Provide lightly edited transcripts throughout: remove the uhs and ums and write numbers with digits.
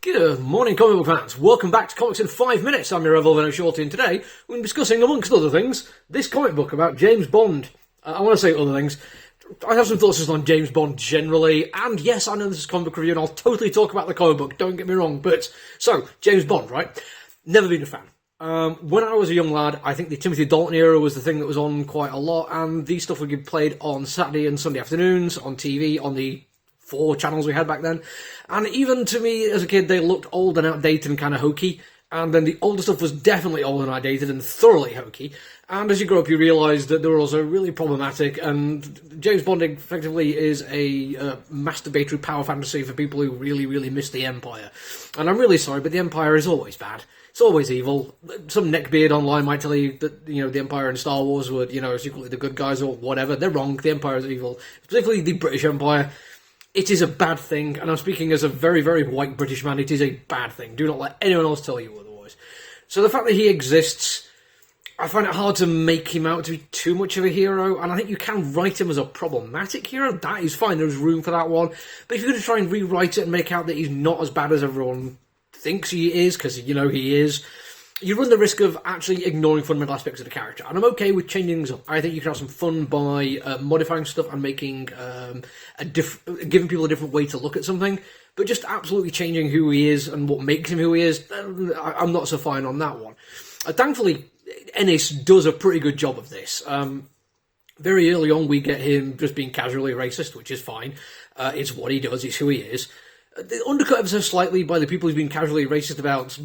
Good morning, comic book fans. Welcome back to Comics in 5 Minutes. I'm your Revolver Shorty, and today we're discussing, amongst other things, this comic book about James Bond. I want to say other things. I have some thoughts just on James Bond generally, and yes, I know this is a comic book review, and I'll totally talk about the comic book, don't get me wrong, but, so, James Bond, right? Never been a fan. When I was a young lad, I think the Timothy Dalton era was the thing that was on quite a lot, and these stuff would get played on Saturday and Sunday afternoons, on TV, on the 4 channels we had back then, and even to me as a kid they looked old and outdated and kind of hokey, and then the older stuff was definitely old and outdated and thoroughly hokey, and as you grow up you realise that they were also really problematic, and James Bond effectively is a masturbatory power fantasy for people who really miss the Empire. And I'm really sorry, but the Empire is always bad. It's always evil. Some neckbeard online might tell you that, the Empire and Star Wars were, secretly the good guys or whatever. They're wrong. The Empire is evil. Particularly the British Empire. It is a bad thing, and I'm speaking as a very white British man. It is a bad thing. Do not let anyone else tell you otherwise. So the fact that he exists, I find it hard to make him out to be too much of a hero, and I think you can write him as a problematic hero. That is fine. There's room for that one. But if you're going to try and rewrite it and make out that he's not as bad as everyone thinks he is, because, he is, you run the risk of actually ignoring fundamental aspects of the character. And I'm okay with changing things up. I think you can have some fun by modifying stuff and making giving people a different way to look at something. But just absolutely changing who he is and what makes him who he is, I'm not so fine on that one. Thankfully, Ennis does a pretty good job of this. Very early on, we get him just being casually racist, which is fine. It's what he does, it's who he is. Undercut ever so slightly by the people who's been casually racist about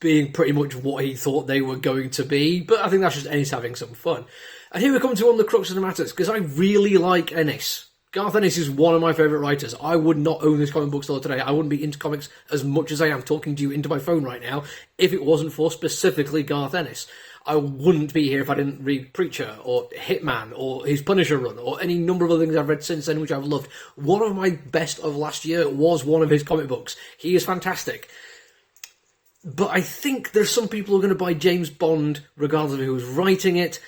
being pretty much what he thought they were going to be, but I think that's just Ennis having some fun. And here we come to one of the crux of the matters, because I really like Ennis. Garth Ennis is one of my favourite writers. I would not own this comic book store today. I wouldn't be into comics as much as I am talking to you into my phone right now if it wasn't for specifically Garth Ennis. I wouldn't be here if I didn't read Preacher, or Hitman, or his Punisher run, or any number of other things I've read since then which I've loved. One of my best of last year was one of his comic books. He is fantastic. But I think there's some people who are going to buy James Bond regardless of who's writing it.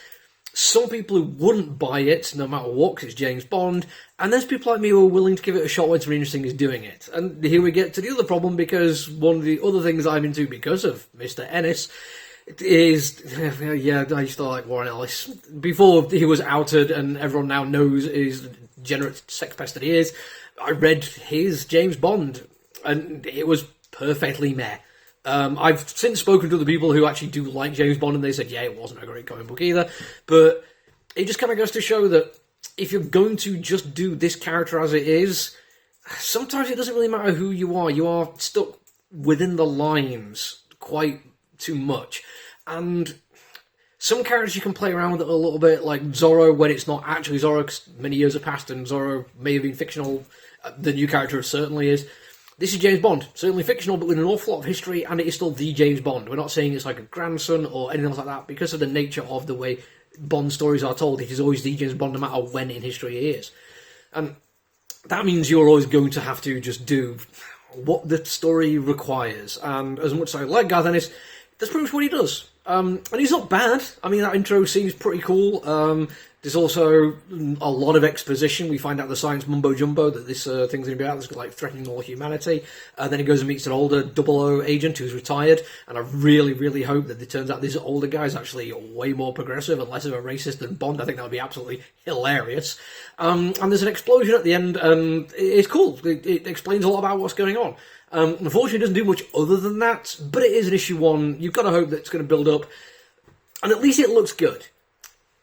Some people who wouldn't buy it no matter what, because it's James Bond. And there's people like me who are willing to give it a shot when something interesting is doing it. And here we get to the other problem, because one of the other things I'm into because of Mr. Ennis is, yeah, I used to like Warren Ellis. Before he was outed and everyone now knows his degenerate sex pest that he is, I read his James Bond, and it was perfectly meh. I've since spoken to the people who actually do like James Bond, and they said, yeah, it wasn't a great comic book either. But it just kind of goes to show that if you're going to just do this character as it is, sometimes it doesn't really matter who you are. You are stuck within the lines quite too much. And some characters you can play around with it a little bit, like Zorro, when it's not actually Zorro, because many years have passed and Zorro may have been fictional. The new character certainly is. This is James Bond, certainly fictional, but with an awful lot of history, and it is still the James Bond. We're not saying it's like a grandson or anything else like that, because of the nature of the way Bond stories are told. It is always the James Bond, no matter when in history he is. And that means you're always going to have to just do what the story requires. And as much as I like Garth Ennis, that's pretty much what he does. And he's not bad. I mean, that intro seems pretty cool. There's also a lot of exposition. We find out the science mumbo-jumbo that this thing's going to be out. That's like threatening all humanity. Then he goes and meets an older 00 agent who's retired. And I really hope that it turns out this older guy's actually way more progressive and less of a racist than Bond. I think that would be absolutely hilarious. And there's an explosion at the end, and it's cool. It explains a lot about what's going on. Unfortunately, it doesn't do much other than that, but it is an issue 1. You've got to hope that it's going to build up, and at least it looks good.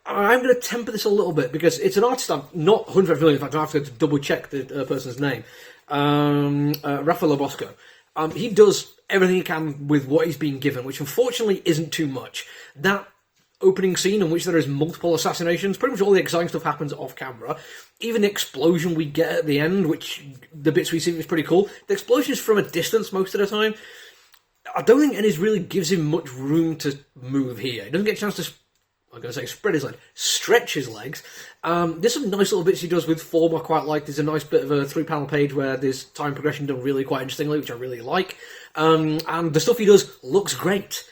I'm going to temper this a little bit, because it's an artist I'm not 100% familiar. In fact, I have to double-check the person's name. Rafael Bosco. He does everything he can with what he's being given, which unfortunately isn't too much. That opening scene in which there is multiple assassinations, pretty much all the exciting stuff happens off camera. Even the explosion we get at the end, which the bits we see is pretty cool. The explosion is from a distance most of the time. I don't think Ennis really gives him much room to move here. He doesn't get a chance to, I'm going to say spread his legs, stretch his legs. There's some nice little bits he does with form I quite like. There's a nice bit of a 3-panel page where there's time progression done really quite interestingly, which I really like. And the stuff he does looks great.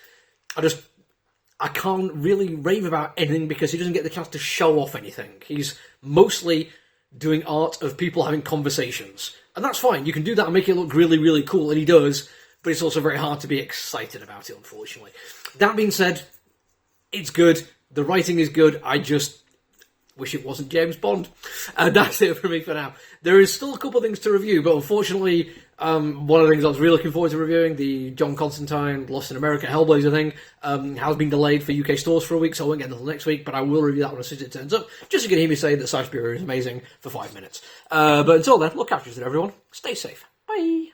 I can't really rave about anything because he doesn't get the chance to show off anything. He's mostly doing art of people having conversations. And that's fine, you can do that and make it look really, really cool, and he does, but it's also very hard to be excited about it, unfortunately. That being said, it's good, the writing is good, I just wish it wasn't James Bond. And that's it for me for now. There is still a couple of things to review, but unfortunately, one of the things I was really looking forward to reviewing, the John Constantine Lost in America Hellblazer thing, has been delayed for UK stores for a week, so I won't get until next week, but I will review that one as soon as it turns up, just so you can hear me say that Cybersphere is amazing for 5 minutes. But until then, look after yourself, everyone. Stay safe. Bye.